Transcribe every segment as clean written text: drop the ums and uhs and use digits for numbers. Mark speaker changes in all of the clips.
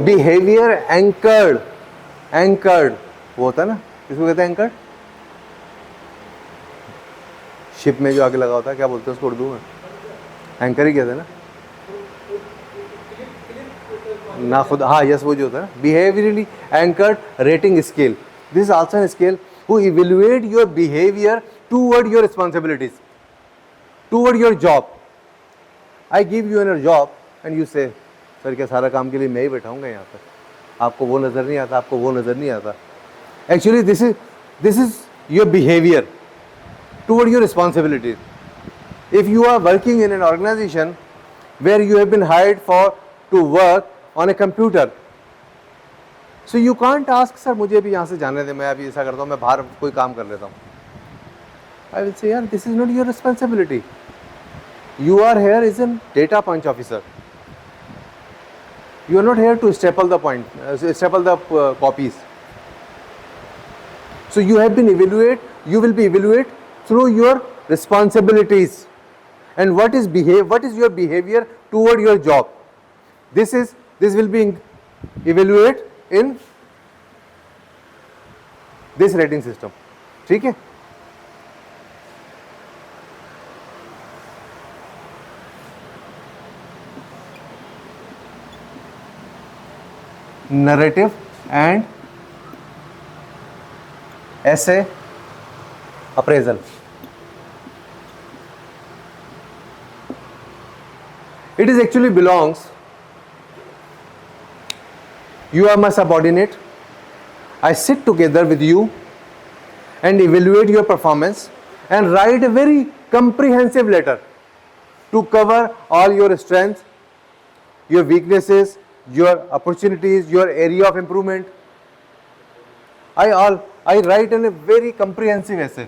Speaker 1: Behaviour anchored वो होता है ना, किसको कहते हैं एंकर्ड? शिप में जो आगे लगा होता है, क्या बोलते हैं उसको उर्दू में? एंकर ही कहते हैं ना खुद, हाँ यस, वो जो होता है behaviourally anchored rating scale. This is also an scale who evaluate your behavior toward your responsibilities, toward your job. I give you a job and you say, sir क्या सारा काम के लिए मैं ही बैठाऊंगा यहाँ पर, आपको वो नज़र नहीं आता, आपको वो नज़र नहीं आता. Actually this is your behavior toward your responsibilities. If you are working in an organization where you have been hired to work on a computer, so you can't ask, sir मुझे भी यहाँ से जाने दें, मैं अभी ऐसा करता हूँ, मैं बाहर कोई काम कर लेता हूँ. I will say, यार this is not your responsibility. You are here as a data punch officer. You are not here to staple the copies. So you have been evaluated. You will be evaluated through your responsibilities. And what is your behavior toward your job? This will be evaluated in this rating system. ठीक है? Narrative and essay appraisal. It is actually belongs, you are my subordinate, I sit together with you and evaluate your performance and write a very comprehensive letter to cover all your strengths, your weaknesses, your opportunities, your area of improvement. I write in a very comprehensive essay.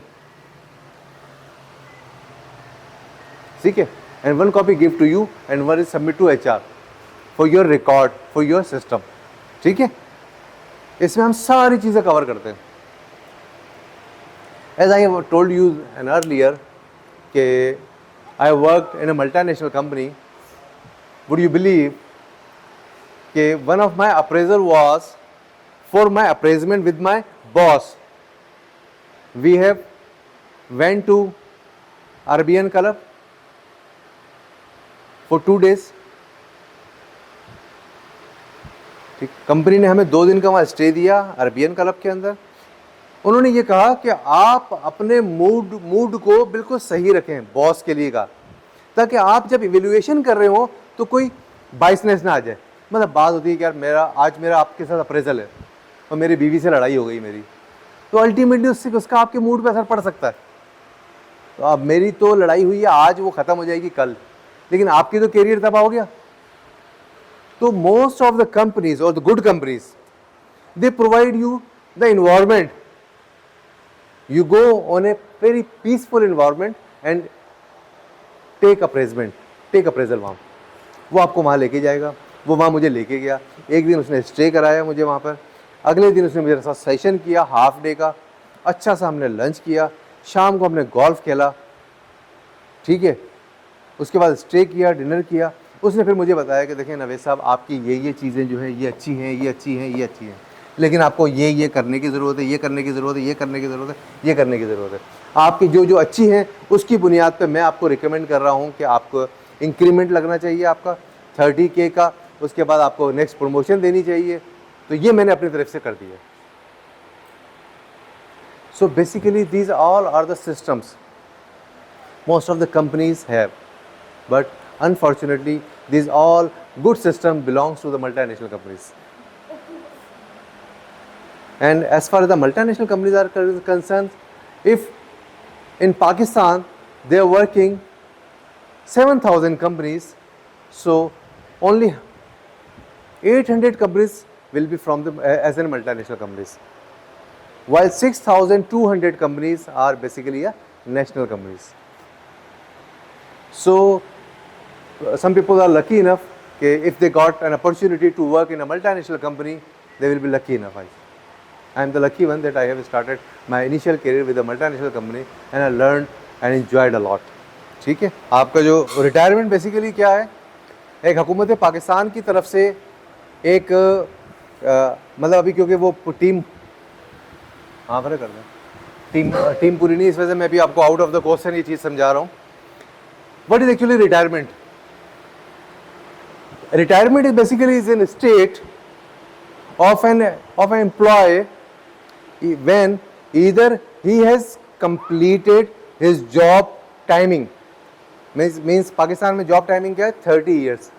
Speaker 1: ठीक है? And one copy give to you and one is submit to HR for your record, for your system. ठीक है? इसमें हम सारी चीज़ें cover करते हैं. As I have told you earlier कि I worked in a multinational company. Would you believe कि one of my appraisal was for my appraisement with my boss. We have went to Arabian Club for 2 days. ठीक, company ने हमें 2 दिन का वहाँ stay दिया Arabian club के अंदर. उन्होंने ये कहा कि आप अपने मूड को बिल्कुल सही रखें, बॉस के लिए कहा, ताकि आप जब इवेल्युएशन कर रहे हो तो कोई बाइसनेस ना आ जाए. मतलब बात होती है कि यार आज मेरा आपके साथ अप्रेजल है और मेरी बीवी से लड़ाई हो गई मेरी, तो अल्टीमेटली उसका आपके मूड पे असर पड़ सकता है. तो अब मेरी तो लड़ाई हुई है आज, वो ख़त्म हो जाएगी कल, लेकिन आपकी तो कैरियर तबाह हो गया. तो मोस्ट ऑफ द कंपनीज और the good companies they provide you the environment. You go on a very peaceful environment and take appraisal वहाँ. वो आपको वहाँ लेके जाएगा. वो वहाँ मुझे लेके गया. एक दिन उसने स्टे कराया मुझे वहाँ पर. अगले दिन उसने मेरे साथ सेशन किया हाफ डे का. अच्छा सा हमने लंच किया. शाम को हमने गोल्फ खेला. ठीक है, उसके बाद स्टे किया, डिनर किया. उसने फिर मुझे बताया कि देखें नवेद साहब, आपकी ये चीज़ें जो है ये अच्छी हैं, ये अच्छी हैं, ये अच्छी हैं, लेकिन आपको ये करने की ज़रूरत है, ये करने की ज़रूरत है, ये करने की ज़रूरत है, ये करने की ज़रूरत है. आपकी जो अच्छी हैं उसकी बुनियाद पर मैं आपको रिकमेंड कर रहा हूँ कि आपको इंक्रीमेंट लगना चाहिए आपका 30K का. उसके बाद आपको नेक्स्ट प्रमोशन देनी चाहिए. तो ये मैंने अपनी तरफ से कर दिया. So basically these all are the systems most of the companies have, but unfortunately these all good system belongs to the multinational companies. And as far as the multinational companies are concerned, if in Pakistan they are working 7,000 companies, so only 800 companies will be from the as in multinational companies, while 6,200 companies are basically national companies. So some people are lucky enough if they got an opportunity to work in a multinational company, they will be lucky enough. I am the lucky one that I have started my initial career with a multinational company and I learned and enjoyed a lot. ठीक है, आपका जो retirement basically क्या है, एक हुकूमत पाकिस्तान की तरफ से एक मतलब अभी क्योंकि वो टीम, हाँ फर्क कर दें, टीम पूरी नहीं, इस वजह से मैं भी आपको आउट ऑफ द क्वेश्चन ये चीज़ समझा रहा हूँ. What is actually retirement? Retirement is basically is in a state of an employee when either he has completed his job timing, means Pakistan में जॉब टाइमिंग क्या है 30 years,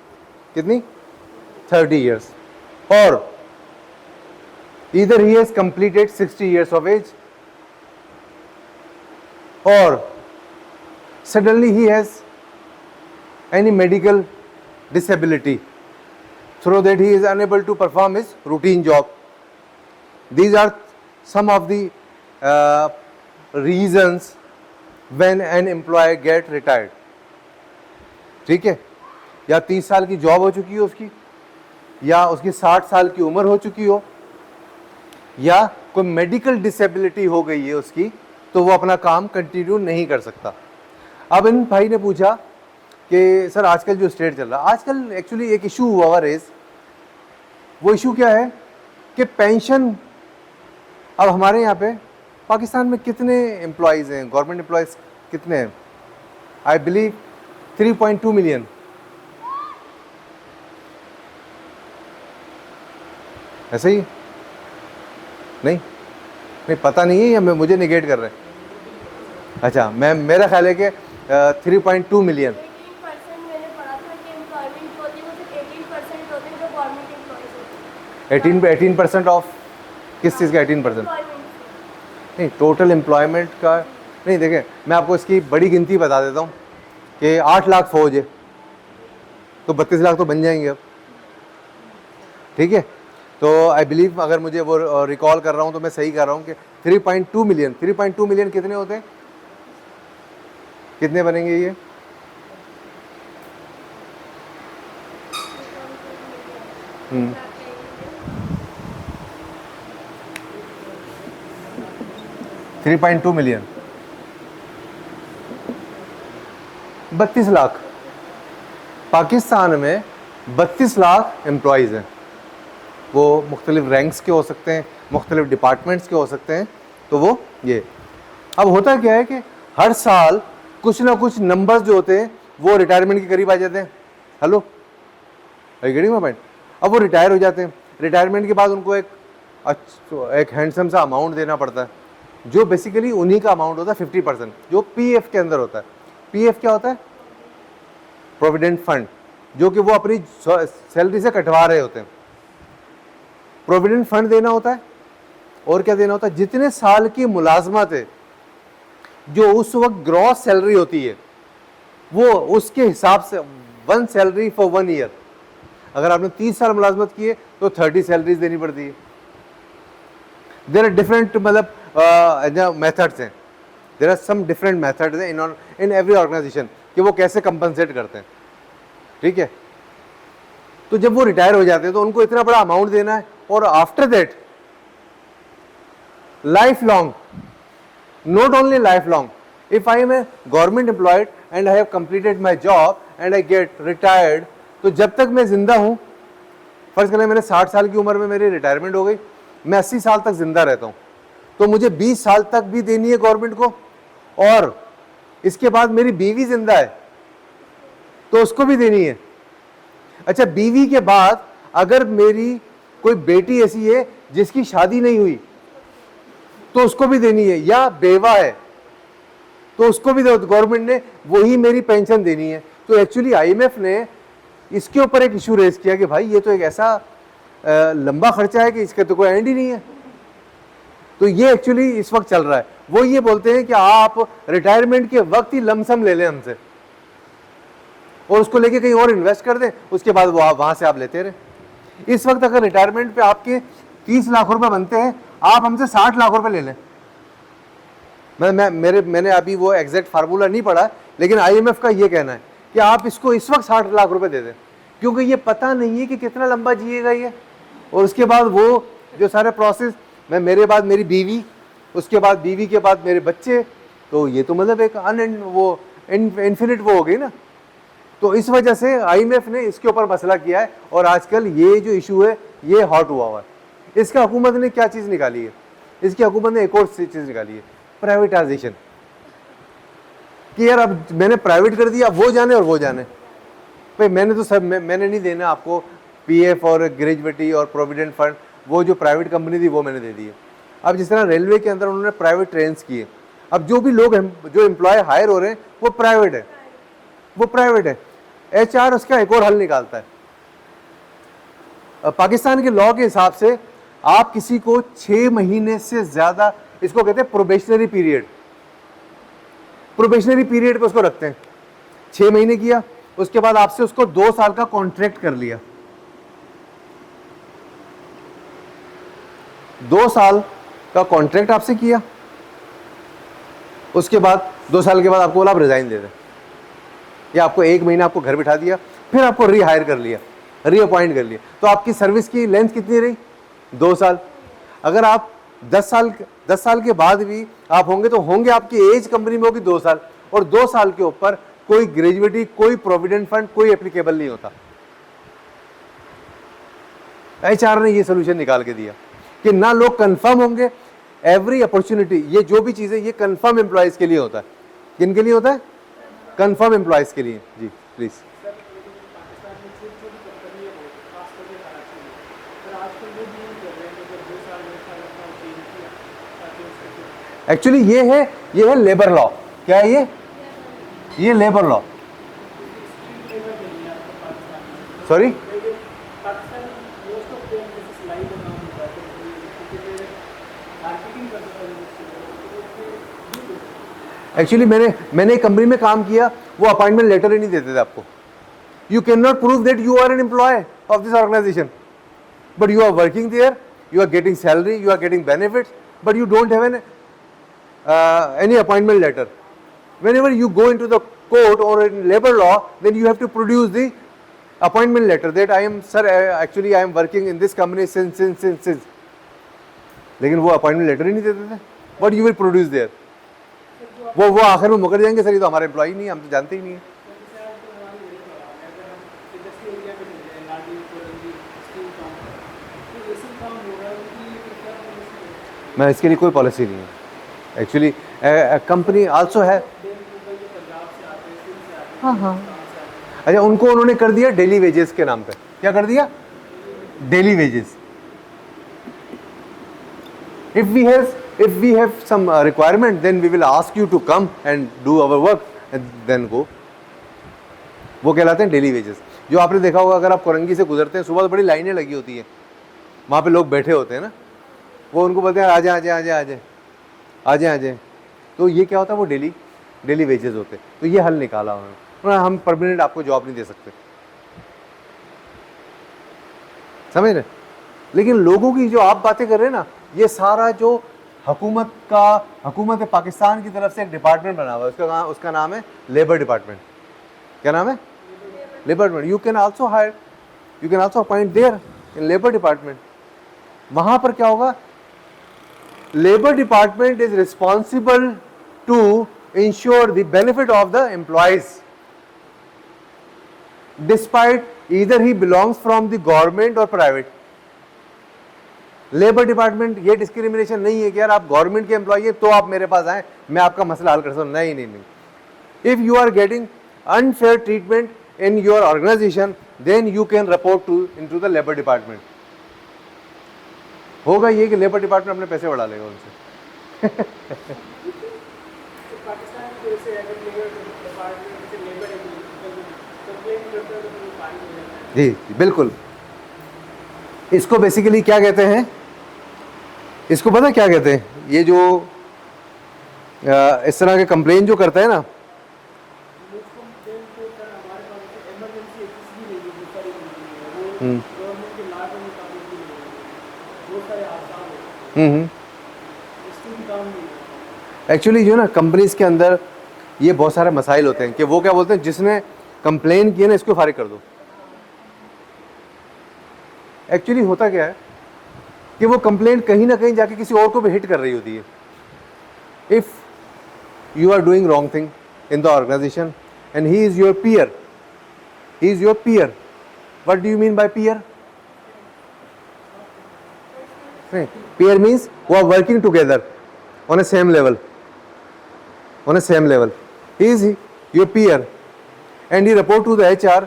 Speaker 1: कितनी 30 years, or either he has completed 60 years of age, or suddenly he has any medical disability through that he is unable to perform his routine job. These are some of the reasons when an employee get retired. ठीक है, या 30 साल की job हो चुकी हो उसकी, या उसकी 60 साल की उम्र हो चुकी हो, या कोई मेडिकल डिसेबिलिटी हो गई है उसकी, तो वो अपना काम कंटिन्यू नहीं कर सकता. अब इन भाई ने पूछा कि सर आजकल जो स्टेट चल रहा है, आजकल एक्चुअली एक इशू हुआ रेज. वो इशू क्या है कि पेंशन, अब हमारे यहाँ पे पाकिस्तान में कितने एम्प्लॉयज़ हैं, गवर्नमेंट एम्प्लॉयज़ कितने हैं? I believe 3.2 million. ऐसे ही नहीं नहीं पता नहीं है, या मुझे निगेट कर रहे हैं? अच्छा, मैं मेरा ख्याल है कि 3.2 मिलियन. 18% ऑफ किस चीज़ का 18%? नहीं, टोटल एम्प्लॉयमेंट का नहीं. देखें, मैं आपको इसकी बड़ी गिनती बता देता हूँ कि 8 लाख फौज है तो 32 लाख तो बन जाएंगे अब. ठीक है, तो आई बिलीव, अगर मुझे वो रिकॉल कर रहा हूँ तो मैं सही कर रहा हूँ कि 3.2 मिलियन. 3.2 मिलियन कितने होते हैं, कितने बनेंगे ये? हम्म 3.2 मिलियन 32 लाख. पाकिस्तान में 32 लाख एम्प्लॉयज़ हैं. वो मुख्तलिफ रैंक्स के हो सकते हैं, मुख्तलिफ डिपार्टमेंट्स के हो सकते हैं. तो वो ये अब होता क्या है कि हर साल कुछ ना कुछ नंबर्स जो होते हैं वो रिटायरमेंट के करीब आ जाते हैं. Hello, I getting my point? अब वो रिटायर हो जाते हैं. रिटायरमेंट के बाद उनको एक हैंडसम सा अमाउंट देना पड़ता है, जो बेसिकली उन्हीं का अमाउंट होता है 50%, जो पीएफ के अंदर होता है. पीएफ क्या होता है? प्रोविडेंट फंड, जो कि वो अपनी सैलरी से कटवा रहे होते हैं. प्रोविडेंट फंड देना होता है, और क्या देना होता है? जितने साल की मुलाजमत है, जो उस वक्त ग्रॉस सैलरी होती है, वो उसके हिसाब से 1 सैलरी फॉर 1 ईयर. अगर आपने 30 साल मुलाजमत की है तो 30 सैलरीज देनी पड़ती है. देयर आर डिफरेंट मतलब मेथड्स हैं, there are some different methods हैं इन एवरी ऑर्गेनाइजेशन कि वो कैसे कंपनसेट करते हैं. ठीक है, तो जब वो रिटायर हो जाते हैं तो उनको इतना बड़ा अमाउंट देना है, और after that life long, not only lifelong, if I am a government employed and I have completed my job and I get retired, तो जब तक मैं जिंदा हूं, फर्ज करें मैंने 60 साल की उम्र में मेरी रिटायरमेंट हो गई, मैं 80 साल तक जिंदा रहता हूं, तो मुझे 20 साल तक भी देनी है गवर्नमेंट को, और इसके बाद मेरी बीवी जिंदा है तो उसको भी देनी है. अच्छा, बीवी के बाद अगर मेरी कोई बेटी ऐसी है जिसकी शादी नहीं हुई तो उसको भी देनी है, या बेवा है तो उसको भी गवर्नमेंट ने वही मेरी पेंशन देनी है. तो एक्चुअली आईएमएफ ने इसके ऊपर एक इशू रेज किया कि भाई ये तो एक ऐसा लंबा खर्चा है कि इसका तो कोई एंड ही नहीं है. तो ये एक्चुअली इस वक्त चल रहा है. वो ये बोलते हैं कि आप रिटायरमेंट के वक्त ही लमसम ले लें हमसे और उसको लेके कहीं और इन्वेस्ट कर दें, उसके बाद वो वहां से आप लेते रहे. इस वक्त अगर रिटायरमेंट पे आपके 30 लाख रुपए बनते हैं, आप हमसे 60 लाख रुपए ले लें. मैंने अभी वो एग्जैक्ट फार्मूला नहीं पढ़ा, लेकिन आईएमएफ का ये कहना है कि आप इसको इस वक्त 60 लाख रुपए दे दें, क्योंकि ये पता नहीं है कि कितना लंबा जिएगा ये, और उसके बाद वो जो सारे प्रोसेस, मेरे बाद मेरी बीवी, उसके बाद बीवी के बाद मेरे बच्चे, तो ये तो मतलब एक वो इन्फिनिट वो हो गई ना. तो इस वजह से IMF ने इसके ऊपर मसला किया है और आजकल ये जो इशू है ये हॉट हुआ हुआ है। इसका हुकूमत ने क्या चीज़ निकाली है, इसकी हुकूमत ने एक और चीज़ निकाली है, प्राइवेटाइजेशन। कि यार अब मैंने प्राइवेट कर दिया, वो जाने और वो जाने, भाई मैंने तो सब मैंने नहीं देना आपको PF और ग्रेजुएटी और प्रोविडेंट फंड, वो जो प्राइवेट कंपनी थी वो मैंने दे दी है। अब जिस तरह रेलवे के अंदर उन्होंने प्राइवेट ट्रेन्स किए, अब जो भी लोग जो एम्प्लॉय हायर हो रहे हैं वो प्राइवेट है, वो प्राइवेट है। HR उसका एक और हल निकालता है। पाकिस्तान के लॉ के हिसाब से आप किसी को 6 महीने से ज्यादा, इसको कहते हैं प्रोबेशनरी पीरियड, प्रोबेशनरी पीरियड पे उसको रखते हैं। 6 महीने किया, उसके बाद आपसे उसको 2 साल का कॉन्ट्रैक्ट कर लिया, 2 साल का कॉन्ट्रैक्ट आपसे किया, उसके बाद 2 साल के बाद आपको बोला आप रिजाइन दे दें, या आपको 1 महीना आपको घर बिठा दिया, फिर आपको रीहायर कर लिया, रीअपॉइंट कर लिया, तो आपकी सर्विस की लेंथ कितनी रही? 2 साल। अगर आप 10 साल के बाद भी आप होंगे तो होंगे, आपकी एज कंपनी में होगी 2 साल, और 2 साल के ऊपर कोई ग्रेजुएटी, कोई प्रोविडेंट फंड, कोई एप्लीकेबल नहीं होता। HR ने ये सोल्यूशन निकाल के दिया कि ना लोग कंफर्म होंगे, एवरी अपॉर्चुनिटी, ये जो भी चीजें ये कंफर्म एम्प्लॉयज के लिए होता है। किन के लिए होता है? कंफर्म एम्प्लॉयज के लिए। जी प्लीज। एक्चुअली ये है लेबर लॉ। क्या है ये लेबर लॉ। सॉरी, एक्चुअली मैंने एक कंपनी में काम किया, वो अपॉइंटमेंट लेटर ही नहीं देते थे आपको। You can not prove that you are an employ of this organisation, but you are working there, you are getting salary, you are getting benefits, but you don't have any appointment letter. Whenever you go into the court or in labor law, then you have to produce the appointment letter that I am, sir, actually I am working in this company since. लेकिन वो appointment letter ही नहीं देते थे, but you will produce their. वो आखिर में मुकर जाएंगे, सर ये तो हमारे एम्प्लॉय नहीं है, हम तो जानते ही नहीं है। मैं इसके लिए कोई पॉलिसी नहीं है एक्चुअली। कंपनी आल्सो है। हाँ, अच्छा, उनको उन्होंने कर दिया डेली वेजेस के नाम पे। क्या कर दिया? Daily wages. If we have some requirement, then we will ask you to come and do our work and then go. वो कहलाते हैं डेली वेजेस। जो आपने देखा होगा, अगर आप कोरंगी से गुजरते हैं, सुबह तो बड़ी लाइनें लगी होती हैं, वहाँ पे लोग बैठे होते हैं ना, वो उनको बोलते हैं आ जाए। तो ये क्या होता है? वो डेली वेजेस होते हैं। तो ये हल निकाला उन्होंने। हम परमानेंट आपको जॉब नहीं दे सकते, समझ रहे? लेकिन लोगों की जो आप बातें कर रहे हैं ना, ये सारा जो हुकूमत पाकिस्तान की तरफ से एक डिपार्टमेंट बना हुआ है, उसका नाम है लेबर डिपार्टमेंट। क्या नाम है? Labour department. You can also appoint there in labour department. वहां पर क्या होगा? Labor department is responsible to ensure the benefit of the employees, despite either he belongs from the government or private. Labour department ये discrimination नहीं है कि यार आप गवर्नमेंट के एम्प्लॉय हैं तो आप मेरे पास आए, मैं आपका मसला हल कर सकता हूँ। नहीं। If you are getting unfair treatment in your organisation, then you can report into the labour department. होगा ये कि लेबर डिपार्टमेंट अपने पैसे बढ़ा लेगा उनसे। जी बिल्कुल। इसको बेसिकली क्या कहते हैं? इसको पता क्या कहते हैं? ये जो इस तरह के कंप्लेन जो करता है ना, एक्चुअली जो है ना, कंपनीज के अंदर ये बहुत सारे मसाइल होते हैं कि वो क्या बोलते हैं, जिसने कंप्लेन किया ना इसको फारिग कर दो। एक्चुअली होता क्या है कि वो कंप्लेंट कहीं ना कहीं जाके किसी और को भी हिट कर रही होती है। If you are doing wrong thing in the organisation and he is your peer, he is your peer. What do you mean by peer? Peer means who are working together on a same level. On a same level. He is your peer, and he report to the HR.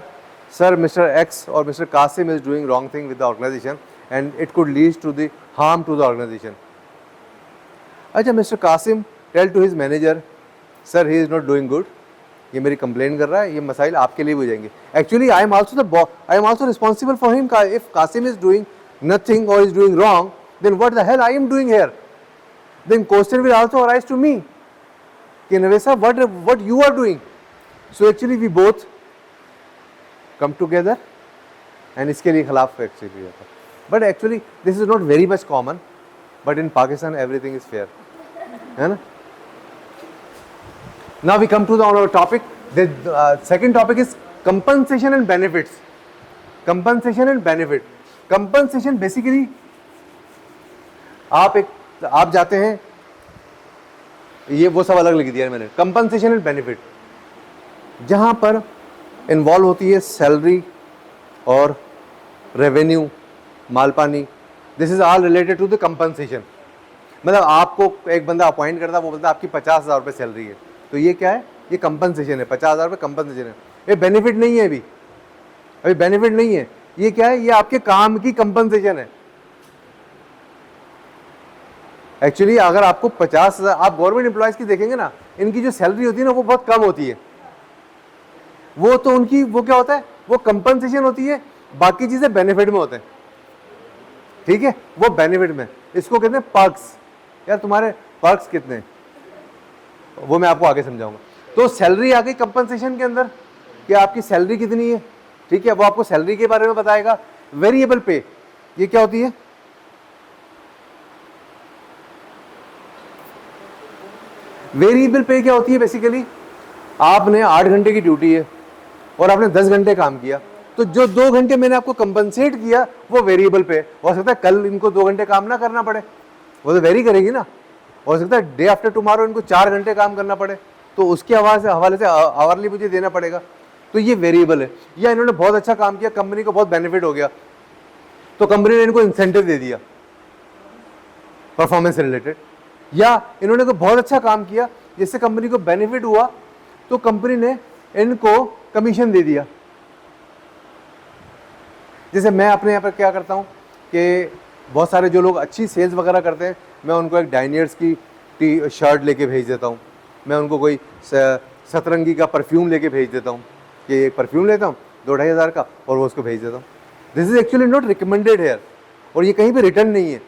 Speaker 1: Sir, Mr. X or Mr. Qasim is doing wrong thing with the organization, and it could lead to the harm to the organization. अच्छा, Mr. Qasim tell to his manager, sir, he is not doing good. ये मेरी complain कर रहा है, ये मसाइल आपके लिए भी हो जाएंगे. Actually, I am also the boss. I am also responsible for him. If Qasim is doing nothing or is doing wrong, then what the hell I am doing here? Then question will also arise to me. कि नवेसा, what you are doing? So actually we both come together and इसके लिए खिलाफ actually होता. But actually this is not very much common. But in Pakistan everything is fair. है ना? Now we come to our topic. The second topic is compensation and benefits. Compensation and benefit. Compensation basically आप जाते हैं, ये वो सब अलग लिख दिया है मैंने. कंपनसेशन एंड बेनिफिट, जहां पर इन्वॉल्व होती है सैलरी और रेवेन्यू, मालपानी. This is all related to the compensation. मतलब आपको एक बंदा अपॉइंट करता है, वो बोलता है आपकी 50,000 रुपये सैलरी है, तो ये क्या है? ये कंपनसेशन है. 50,000 रुपये कंपनसेशन है. ये बेनिफिट नहीं है. अभी बेनिफिट नहीं है. ये क्या है? ये आपके काम की कंपनसेशन है. एक्चुअली अगर आपको 50,000, आप गवर्नमेंट एम्प्लॉयज़ की देखेंगे ना, इनकी जो सैलरी होती है ना वो बहुत कम होती है. वो तो उनकी वो क्या होता है, वो कंपनसेशन होती है, बाकी चीज़ें बेनिफिट में होते हैं. ठीक है, वो बेनिफिट में, इसको कहते हैं पर्क्स. यार तुम्हारे पर्क्स कितने हैं वो मैं आपको आगे समझाऊंगा. तो सैलरी आ गई कंपनसेशन के अंदर कि आपकी सैलरी कितनी है. ठीक है, वो आपको सैलरी के बारे में बताएगा. वेरिएबल पे, ये क्या होती है? वेरिएबल पे क्या होती है? बेसिकली आपने 8 घंटे की ड्यूटी है और आपने 10 घंटे काम किया, तो जो 2 घंटे मैंने आपको कंपनसेट किया वो वेरिएबल पे. हो सकता है कल इनको 2 घंटे काम ना करना पड़े, वो तो वेरी करेगी ना. हो सकता है डे आफ्टर टुमारो इनको 4 घंटे काम करना पड़े, तो उसके हवाले से आवरली मुझे देना पड़ेगा. तो ये वेरिएबल है. या इन्होंने बहुत अच्छा काम किया, कंपनी को बहुत बेनिफिट हो गया, तो कंपनी ने इनको इंसेंटिव दे दिया परफॉर्मेंस से रिलेटेड. या इन्होंने को बहुत अच्छा काम किया जिससे कंपनी को बेनिफिट हुआ, तो कंपनी ने इनको कमीशन दे दिया. जैसे मैं अपने यहाँ पर क्या करता हूँ कि बहुत सारे जो लोग अच्छी सेल्स वगैरह करते हैं, मैं उनको एक डायनियर्स की टी शर्ट लेके भेज देता हूँ. मैं उनको कोई सतरंगी का परफ्यूम लेके भेज देता हूँ कि एक परफ्यूम लेता हूँ 2-2.5 हज़ार का, और वो उसको भेज देता हूँ. This is actually not recommended here, और ये कहीं पे रिटर्न नहीं है,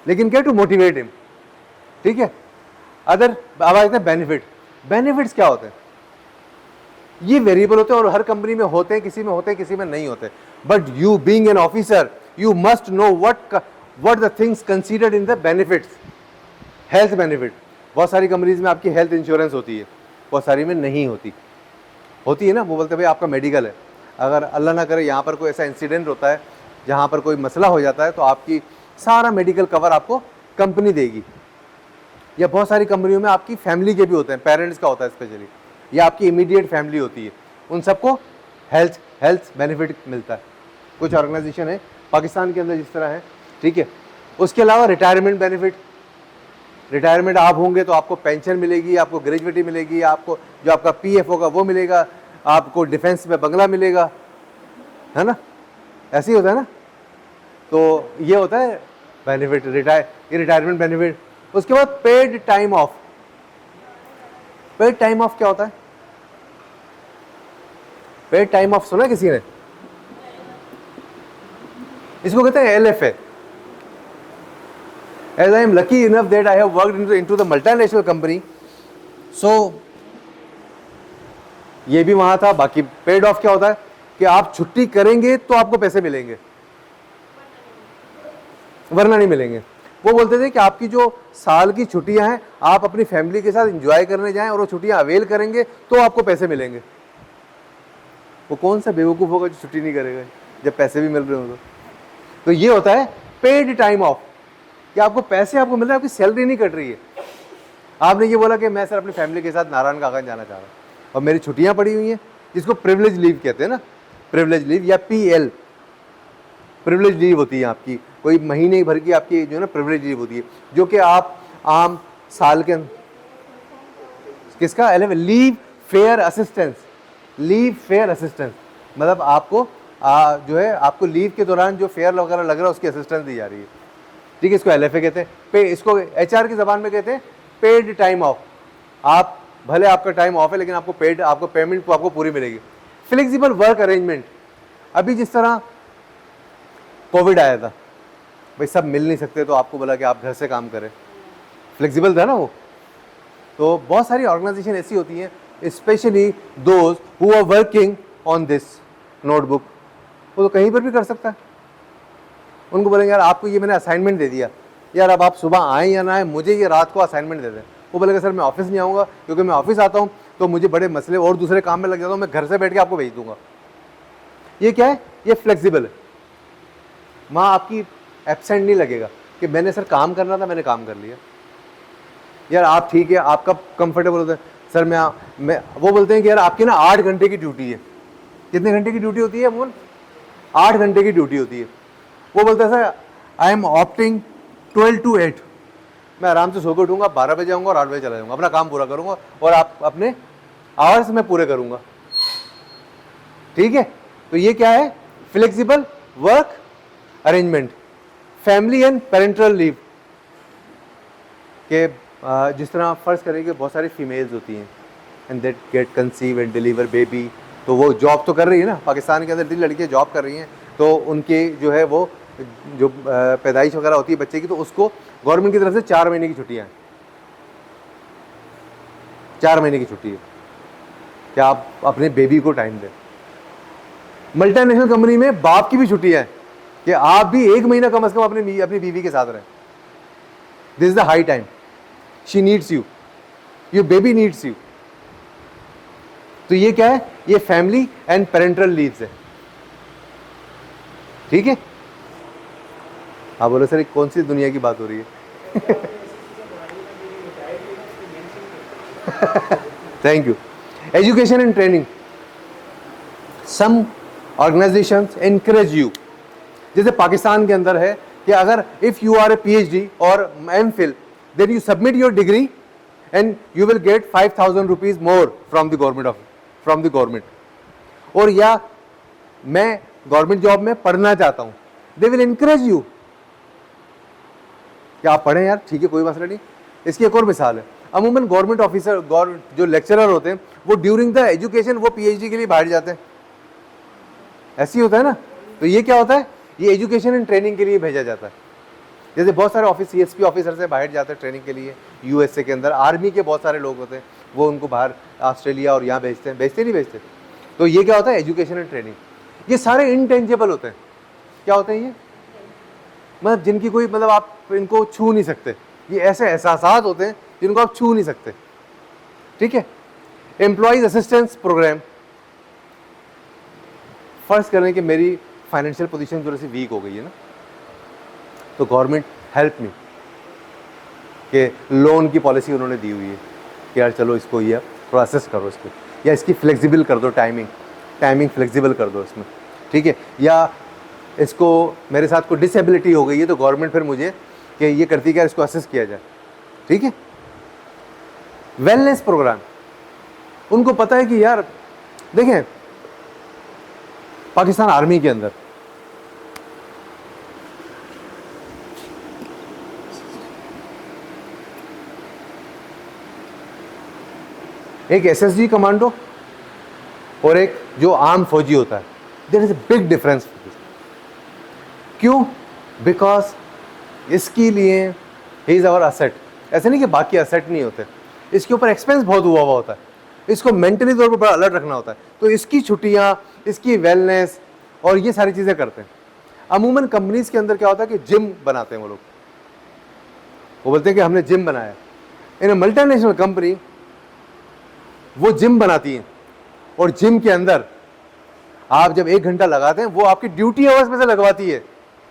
Speaker 1: लेकिन क्या, टू मोटिवेट हिम. ठीक है. अदर अब आते हैं बेनिफिट. बेनिफिट्स क्या होते हैं? ये वेरिएबल होते हैं और हर कंपनी में होते हैं, किसी में होते हैं, किसी में नहीं होते. But you being an officer, you must know what the things considered in the benefits. Health benefit, बहुत सारी कंपनीज में आपकी हेल्थ इंश्योरेंस होती है, बहुत सारी में नहीं होती. होती है ना, वो बोलते हैं भाई आपका मेडिकल है, अगर अल्लाह ना करे यहाँ पर कोई ऐसा इंसिडेंट होता है जहाँ पर कोई मसला हो जाता है, तो आपकी सारा मेडिकल कवर आपको कंपनी देगी. या बहुत सारी कंपनियों में आपकी फैमिली के भी होते हैं, पेरेंट्स का होता है स्पेशली, या आपकी इमीडिएट फैमिली होती है, उन सबको हेल्थ बेनिफिट मिलता है. कुछ ऑर्गेनाइजेशन है पाकिस्तान के अंदर जिस तरह है. ठीक है. उसके अलावा रिटायरमेंट बेनिफिट. रिटायरमेंट आप होंगे तो आपको पेंशन मिलेगी, आपको ग्रेजुएटी मिलेगी, आपको जो आपका PF होगा वो मिलेगा, आपको डिफेंस में बंगला मिलेगा, है ना. ऐसे ही होता है ना. तो ये होता है बेनिफिट, रिटायरमेंट बेनिफिट. उसके बाद paid time of. Paid time of क्या होता है? पेड टाइम ऑफ सुना किसी ने? इसको कहते हैं LFA. As I am lucky enough that I have worked into the multinational company, so ये भी वहां था. बाकी पेड ऑफ क्या होता है कि आप छुट्टी करेंगे तो आपको पैसे मिलेंगे, वरना नहीं मिलेंगे. वो बोलते थे कि आपकी जो साल की छुट्टियां हैं आप अपनी फैमिली के साथ एंजॉय करने जाएं और वो छुट्टियां अवेल करेंगे तो आपको पैसे मिलेंगे. वो कौन सा बेवकूफ़ होगा जो छुट्टी नहीं करेगा जब पैसे भी मिल रहे हो? तो ये होता है पेड टाइम ऑफ, कि आपको पैसे आपको मिल रहे हैं, आपकी सैलरी नहीं कट रही है. आपने ये बोला कि मैं सर अपनी फैमिली के साथ नारायण कागज जाना चाह रहा हूँ और मेरी छुट्टियाँ पड़ी हुई हैं, जिसको प्रिविलेज लीव कहते हैं ना, प्रिविलेज लीव, या PL प्रिविलेज लीव होती है आपकी, कोई महीने भर की आपकी जो है ना प्रिविलेज लीव होती है, जो कि आप आम साल के किसका leave fair assistance, leave fair assistance, मतलब आपको जो है आपको लीव के दौरान जो फेयर वगैरह लग रहा है उसकी असिस्टेंस दी जा रही है, ठीक है। इसको LFA कहते हैं। पे इसको HR की ज़बान में कहते हैं पेड टाइम ऑफ। आप भले आपका टाइम ऑफ है लेकिन आपको पेड, आपको पेमेंट आपको पूरी मिलेगी। फ्लेक्सिबल वर्क अरेंजमेंट, अभी जिस तरह कोविड आया था, भाई सब मिल नहीं सकते तो आपको बोला कि आप घर से काम करें, फ्लेक्सिबल था ना वो। तो बहुत सारी ऑर्गेनाइजेशन ऐसी होती हैं, specially those who are working on this notebook, वो तो कहीं पर भी कर सकता है। उनको बोलेंगे यार आपको ये मैंने असाइनमेंट दे दिया, यार अब आप सुबह आएँ या ना आए, मुझे ये रात को असाइनमेंट दे दें। वो बोलेगा सर मैं ऑफिस नहीं आऊँगा, क्योंकि मैं ऑफिस आता हूँ तो मुझे बड़े मसले और दूसरे काम में लग जाता हूँ, मैं घर से बैठ के आपको भेज दूंगा। ये क्या है? ये फ्लेक्सिबल है। वहाँ आपकी एब्सेंट नहीं लगेगा कि मैंने सर काम करना था, मैंने काम कर लिया। यार आप ठीक है, आपका कंफर्टेबल होता है सर मैं वो बोलते हैं कि यार आपकी ना 8 घंटे की ड्यूटी है। कितने घंटे की ड्यूटी होती है अमूल? 8 घंटे की ड्यूटी होती है। वो बोलता है sir I M opting 12 to 8, मैं आराम से सो के उठूंगा, 12 बजे आऊँगा और 8 बजे चला जाऊँगा, अपना काम पूरा करूँगा और आप अपने आवर्स में पूरे करूँगा, ठीक है। तो ये क्या है? Flexible work arrangement. Family and parental leave के जिस तरह फर्ज करें कि बहुत सारी फीमेल्स होती हैं and that get conceive and deliver baby, तो वो जॉब तो कर रही है ना, पाकिस्तान के अंदर इतनी लड़कियाँ जॉब कर रही हैं, तो उनके जो है वो जो पैदाइश वगैरह होती है बच्चे की, तो उसको गवर्नमेंट की तरफ से 4 महीने की छुट्टियाँ हैं। 4 महीने की छुट्टी है कि आप अपने बेबी को टाइम दें। मल्टीनेशनल कंपनी में बाप की भी छुट्टियाँ हैं कि आप भी 1 महीना कम से कम अपनी बीवी के साथ रहें। This is the high time, she needs you, your baby needs you. तो ये क्या है? ये फैमिली एंड पेरेंटल लीव्स है, ठीक है। आप बोलो सर कौन सी दुनिया की बात हो रही है? Thank you. Education and training, some organisations encourage you, जैसे पाकिस्तान के अंदर है कि अगर if you are a PhD और MPhil, then you submit your degree and you will get 5,000 rupees more from the government। और या मैं गवर्नमेंट जॉब में पढ़ना चाहता हूँ, they will encourage you कि आप पढ़ें यार, ठीक है कोई मसला नहीं। इसकी एक और मिसाल है, अमूमन गवर्नमेंट ऑफिसर जो लेक्चरर होते हैं वो ड्यूरिंग द एजुकेशन वो PhD के लिए बाहर जाते हैं, ऐसे ही होता है ना। तो ये क्या होता है? ये एजुकेशन एंड ट्रेनिंग के लिए भेजा जाता है। जैसे बहुत सारे ऑफिस CSP ऑफिसर से बाहर जाते हैं ट्रेनिंग के लिए, USA के अंदर आर्मी के बहुत सारे लोग होते हैं, वो उनको बाहर ऑस्ट्रेलिया और यहाँ भेजते हैं, भेजते नहीं भेजते। तो ये क्या होता है? Education and training. ये सारे इनटेंजिबल होते हैं। क्या होते हैं ये? मतलब जिनकी कोई मतलब आप इनको छू नहीं सकते, ये ऐसे एहसास होते हैं जिनको आप छू नहीं सकते, ठीक है। एम्प्लॉयज असिस्टेंस प्रोग्राम, फर्ज करें कि मेरी फाइनेंशियल पोजीशन थोड़ी सी वीक हो गई है ना, तो गवर्नमेंट हेल्प मी कि लोन की पॉलिसी उन्होंने दी हुई है कि यार चलो इसको ये थोड़ा असिस्ट करो इसको, या इसकी फ्लेक्सिबल कर दो, टाइमिंग फ्लेक्सिबल कर दो इसमें, ठीक है। या इसको मेरे साथ कोई डिसेबिलिटी हो गई है तो गवर्नमेंट फिर मुझे कि ये करती है इसको असिस्ट किया जाए, ठीक है। वेलनेस प्रोग्राम, उनको पता है कि यार देखें पाकिस्तान आर्मी के अंदर एक SSG कमांडो और एक जो आर्म फौजी होता है, there is a big difference. क्यों? बिकॉज इसके लिए ही इज आवर असेट। ऐसे नहीं कि बाकी असेट नहीं होते, इसके ऊपर एक्सपेंस बहुत हुआ होता है, इसको मेंटली तौर पर बड़ा अलर्ट रखना होता है। तो इसकी छुट्टियां, इसकी वेलनेस और ये सारी चीज़ें करते हैं। अमूमन कंपनीज के अंदर क्या होता है कि जिम बनाते हैं वो लोग, वो बोलते हैं कि हमने जिम बनाया। इन अ मल्टीनेशनल कंपनी वो जिम बनाती हैं और जिम के अंदर आप जब 1 घंटा लगाते हैं वो आपकी ड्यूटी आवर्स में से लगवाती है।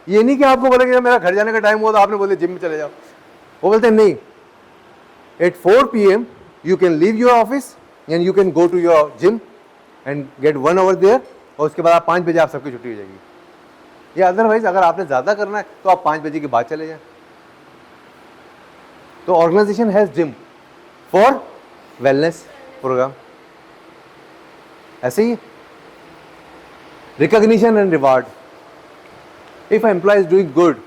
Speaker 1: ये नहीं कि आपको बोले कि मेरा घर जाने का टाइम हुआ तो आपने बोले जिम में चले जाओ। वो बोलते हैं नहीं, at 4 PM you can leave your office and you can go to your gym and get 1 hour there और उसके बाद आप 5 बजे आप सबकी छुट्टी हो जाएगी। या अदरवाइज अगर आपने ज़्यादा करना है तो आप 5 बजे के बाद चले जाएं। तो organization has gym for wellness program. ऐसे ही recognition and reward. If employ is doing good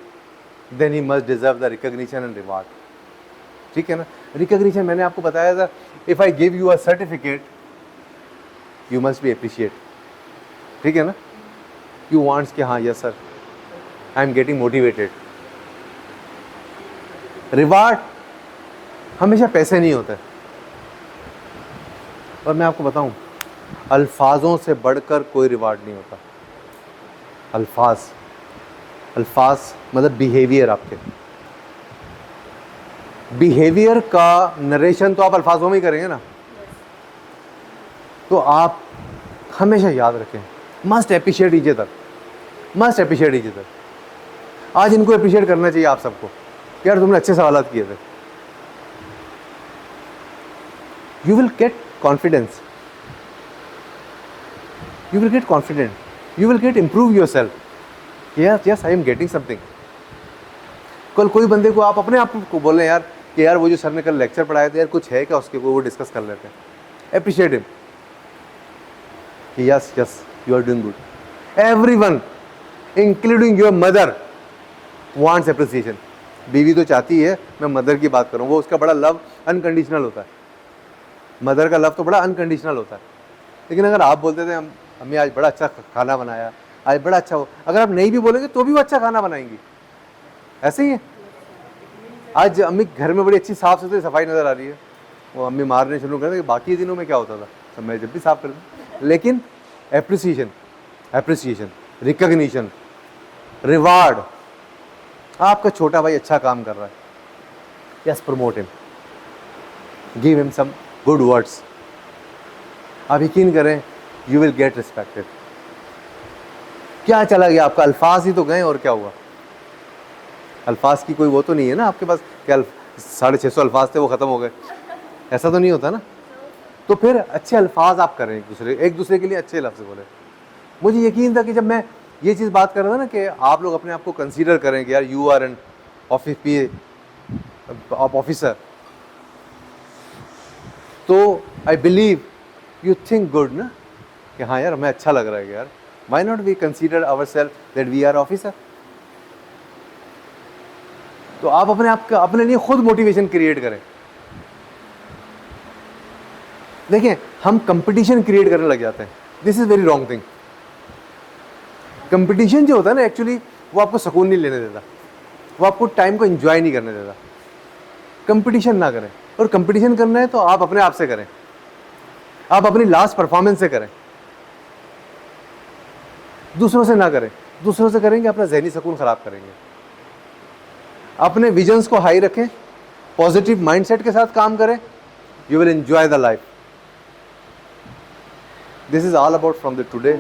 Speaker 1: then he must deserve the recognition and reward. ठीक है ना। रिकॉग्निशन मैंने आपको बताया था, if I give you a certificate you must be appreciate. ठीक है ना। यू वांट्स कि हाँ yes sir I am getting motivated. Reward हमेशा पैसे नहीं होते। और मैं आपको बताऊं, अल्फाजों से बढ़कर कोई रिवार्ड नहीं होता। अल्फाज मतलब बिहेवियर। आपके बिहेवियर का नरेशन तो आप अल्फाजों में ही करेंगे ना। तो आप हमेशा याद रखें, must appreciate each other, must appreciate each other. आज इनको अप्रिशिएट करना चाहिए आप सबको, यार तुमने अच्छे सवाल किए थे। You will get confidence, you will get confident, you will get improve yourself. yes I am getting something. कल कोई बंदे को आप अपने आप को बोलें यार कि यार वो जो सर ने कल लेक्चर पढ़ाया था यार कुछ है क्या उसके, वो डिस्कस कर लेते हैं। अप्रिशिएट हिम कि yes you are doing good. Everyone including your mother wants appreciation. बीवी तो चाहती है, मैं मदर की बात करूँ, वो उसका बड़ा लव अनकंडीशनल होता है। मदर का लव तो बड़ा अनकंडीशनल होता है। लेकिन अगर आप बोलते थे अम्मी आज बड़ा अच्छा खाना बनाया, आज बड़ा अच्छा हो, अगर आप नहीं भी बोलेंगे तो भी वो अच्छा खाना बनाएंगी। ऐसे ही है। आज अम्मी घर में बड़ी अच्छी साफ सुथरी सफाई नज़र आ रही है, वो अम्मी मारने शुरू कर दें। बाकी दिनों में क्या होता था, तो मैं जब भी साफ कर दूँ। लेकिन एप्रिसिएशन, रिकॉग्निशन, रिवार्ड। आपका छोटा भाई अच्छा काम कर रहा है, yes promote him, give him some good words. आप यकीन करें यू विल गेट रिस्पेक्टेड। क्या चला गया आपका, अल्फाज ही तो गए और क्या हुआ। अल्फाज की कोई वो तो नहीं है ना आपके पास क्या 650 अल्फाज थे वो ख़त्म हो गए, ऐसा तो नहीं होता ना। तो फिर अच्छे अल्फाज आप करें, एक दूसरे के लिए अच्छे लफ्ज़ बोले। मुझे यकीन था कि जब मैं ये चीज़ बात कर रहा था ना कि आप लोग अपने आप को कंसीडर करें कि यार यू आर एन ऑफिसर, तो I believe you think good ना कि हाँ यार हमें अच्छा लग रहा है यार, why not we consider ourself that we are officer. तो आप अपने लिए खुद मोटिवेशन क्रिएट करें। देखिए हम कंपटीशन क्रिएट करने लग जाते हैं, this is very wrong thing. Competition जो होता है ना एक्चुअली वो आपको सुकून नहीं लेने देता, वो आपको टाइम को एंजॉय नहीं करने देता। कंपटीशन ना करें, और कंपटीशन करना है तो आप अपने आप से करें, आप अपनी लास्ट परफॉर्मेंस से करें, दूसरों से ना करें। दूसरों से करेंगे अपना जहनी सुकून खराब करेंगे। अपने विजन्स को हाई रखें, पॉजिटिव माइंडसेट के साथ काम करें, you will enjoy the life. This is all about from the today.